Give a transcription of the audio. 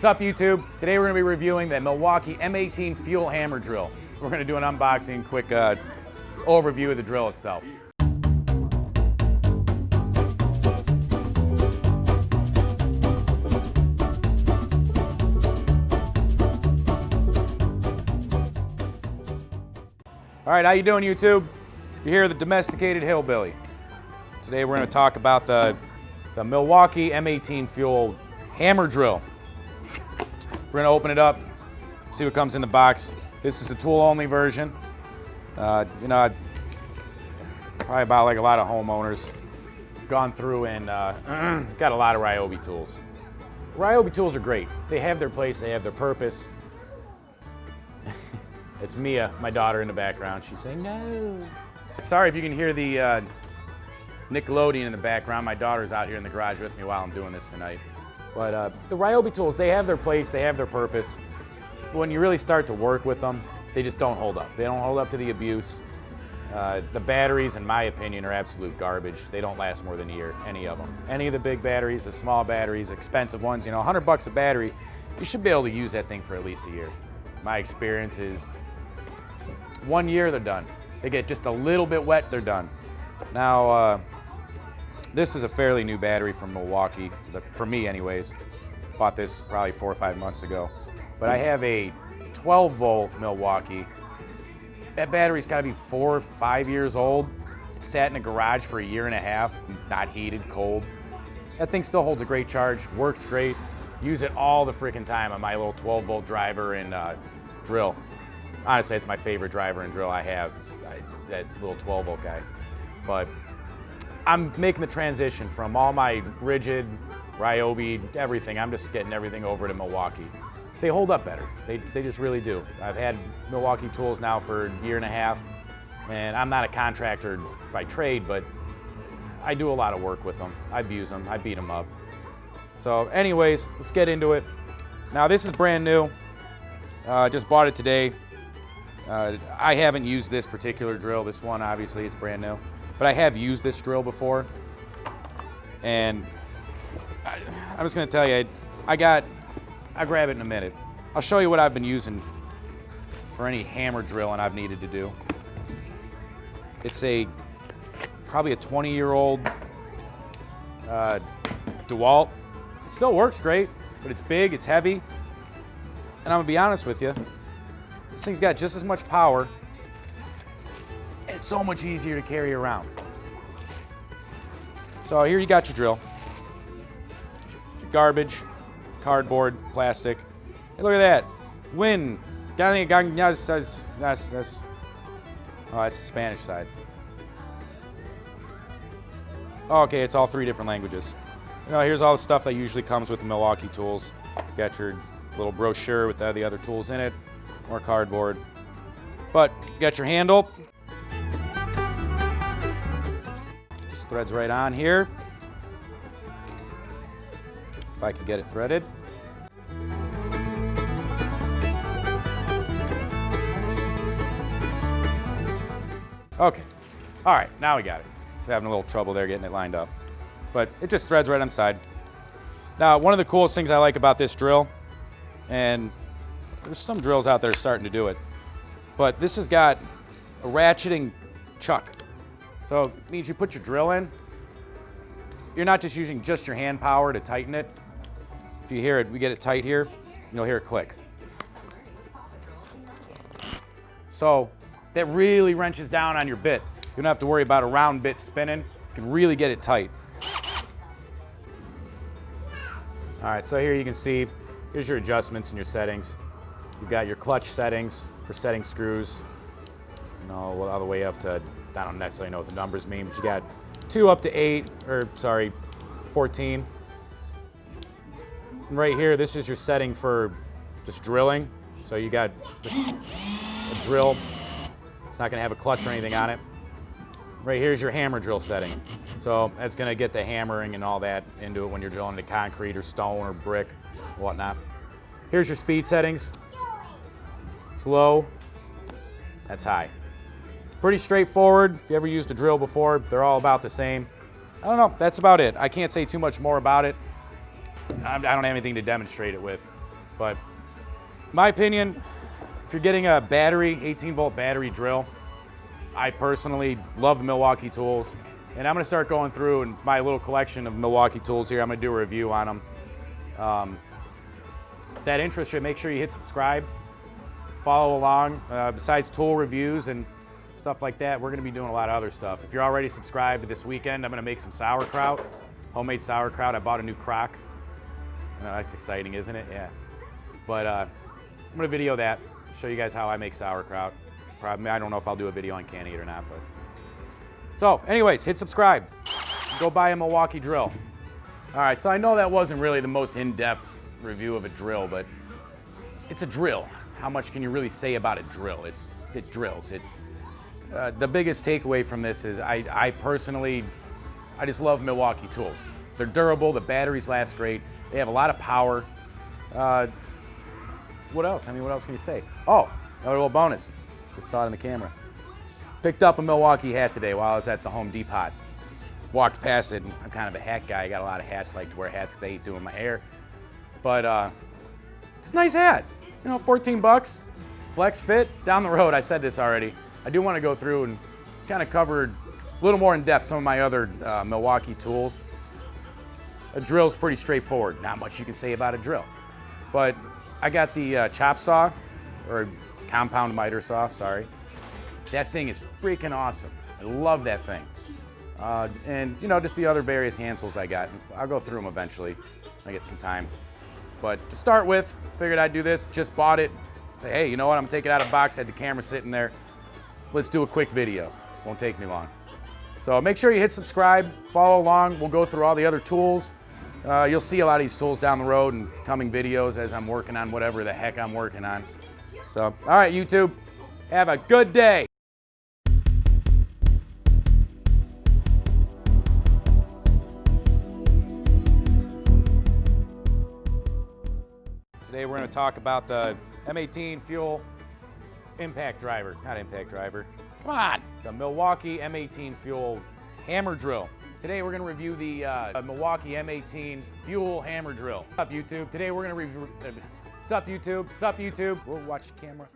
What's up, YouTube? Today we're going to be reviewing the Milwaukee M18 fuel hammer drill. We're going to do an unboxing, quick overview of the drill itself. All right, how you doing, YouTube? You're here, the domesticated hillbilly. Today we're going to talk about the Milwaukee M18 fuel hammer drill. We're going to open it up, see what comes in the box. This is a tool-only version. Probably about like a lot of homeowners, gone through and got a lot of Ryobi tools. Ryobi tools are great. They have their place, they have their purpose. It's Mia, my daughter, in the background. She's saying no. Sorry if you can hear the Nickelodeon in the background. My daughter's out here in the garage with me while I'm doing this tonight. But the Ryobi tools, they have their place, they have their purpose. When you really start to work with them, they just don't hold up. They don't hold up to the abuse. The batteries, in my opinion, are absolute garbage. They don't last more than a year, any of them. Any of the big batteries, the small batteries, expensive ones, you know, $100 a battery, you should be able to use that thing for at least a year. My experience is 1 year, they're done. They get just a little bit wet, they're done. Now, this is a fairly new battery from Milwaukee, for me anyways. Bought this probably 4 or 5 months ago. But I have a 12-volt Milwaukee. That battery's gotta be 4 or 5 years old. It sat in a garage for a year and a half, not heated, cold. That thing still holds a great charge, works great. Use it all the freaking time on my little 12-volt driver and drill. Honestly, it's my favorite driver and drill I have, that little 12-volt guy. But I'm making the transition from all my rigid, Ryobi, everything. I'm just getting everything over to Milwaukee. They hold up better. They just really do. I've had Milwaukee tools now for a year and a half, and I'm not a contractor by trade, but I do a lot of work with them. I abuse them, I beat them up. So anyways, let's get into it. Now this is brand new. Just bought it today. I haven't used this particular drill. This one, obviously, it's brand new. But I have used this drill before. And I'm just gonna tell you, I'll grab it in a minute. I'll show you what I've been using for any hammer drilling I've needed to do. It's probably a 20-year-old DeWalt. It still works great, but it's big, it's heavy. And I'm gonna be honest with you, this thing's got just as much power. It's so much easier to carry around. So here you got your drill. Your garbage, cardboard, plastic. Hey, look at that. Win. Oh, that's the Spanish side. Okay, it's all 3 different languages. You know, here's all the stuff that usually comes with the Milwaukee tools. You got your little brochure with the other tools in it, more cardboard. But you got your handle. Just threads right on here. If I could get it threaded. Okay, all right, now we got it. Having a little trouble there getting it lined up. But it just threads right on the side. Now, one of the coolest things I like about this drill, and there's some drills out there starting to do it, but this has got a ratcheting chuck. So it means you put your drill in, you're not just using just your hand power to tighten it. If you hear it, we get it tight here, you'll hear it click. So that really wrenches down on your bit. You don't have to worry about a round bit spinning. You can really get it tight. All right, so here you can see, here's your adjustments and your settings. You've got your clutch settings for setting screws, you know, all the way up to, I don't necessarily know what the numbers mean, but you got 2 up to 14. And right here, this is your setting for just drilling. So you got a drill. It's not gonna have a clutch or anything on it. Right here's your hammer drill setting. So that's gonna get the hammering and all that into it when you're drilling into concrete or stone or brick, whatnot. Here's your speed settings. It's low, that's high. Pretty straightforward. If you ever used a drill before, they're all about the same. I don't know, that's about it. I can't say too much more about it. I don't have anything to demonstrate it with. But my opinion, if you're getting a battery, 18-volt battery drill, I personally love the Milwaukee tools. And I'm gonna start going through and my little collection of Milwaukee tools here. I'm gonna do a review on them. If that interests you, make sure you hit subscribe, follow along. Besides tool reviews and stuff like that, we're gonna be doing a lot of other stuff. If you're already subscribed, this weekend I'm gonna make some sauerkraut, homemade sauerkraut. I bought a new crock. That's exciting, isn't it? Yeah. But I'm gonna video that, show you guys how I make sauerkraut. Probably, I don't know if I'll do a video on canning it or not, but. So anyways, hit subscribe. Go buy a Milwaukee drill. All right, so I know that wasn't really the most in-depth review of a drill, but it's a drill. How much can you really say about a drill? It drills. The biggest takeaway from this is I personally just love Milwaukee tools. They're durable, the batteries last great, they have a lot of power. What else? I mean, what else can you say? Oh, another little bonus. Just saw it in the camera. Picked up a Milwaukee hat today while I was at the Home Depot. Walked past it, and I'm kind of a hat guy. I got a lot of hats, like to wear hats because I hate doing my hair. But it's a nice hat. You know, 14 bucks, flex fit. Down the road, I said this already, I do want to go through and kind of cover a little more in depth some of my other Milwaukee tools. A drill's pretty straightforward. Not much you can say about a drill. But I got the chop saw, or compound miter saw, sorry. That thing is freaking awesome. I love that thing. And you know, just the other various hand tools I got. I'll go through them eventually when I get some time. But to start with, figured I'd do this, just bought it. Say, hey, you know what, I'm gonna take it out of the box, had the camera sitting there. Let's do a quick video. Won't take me long. So make sure you hit subscribe, follow along. We'll go through all the other tools. You'll see a lot of these tools down the road in coming videos as I'm working on whatever the heck I'm working on. So, all right, YouTube, have a good day. Today we're going to talk about the M18 fuel impact driver, not impact driver, come on, the Milwaukee M18 fuel hammer drill. Today we're going to review the Milwaukee M18 fuel hammer drill. What's up, YouTube? Today we're going to review, what's up, YouTube? What's up, YouTube? We'll watch the camera.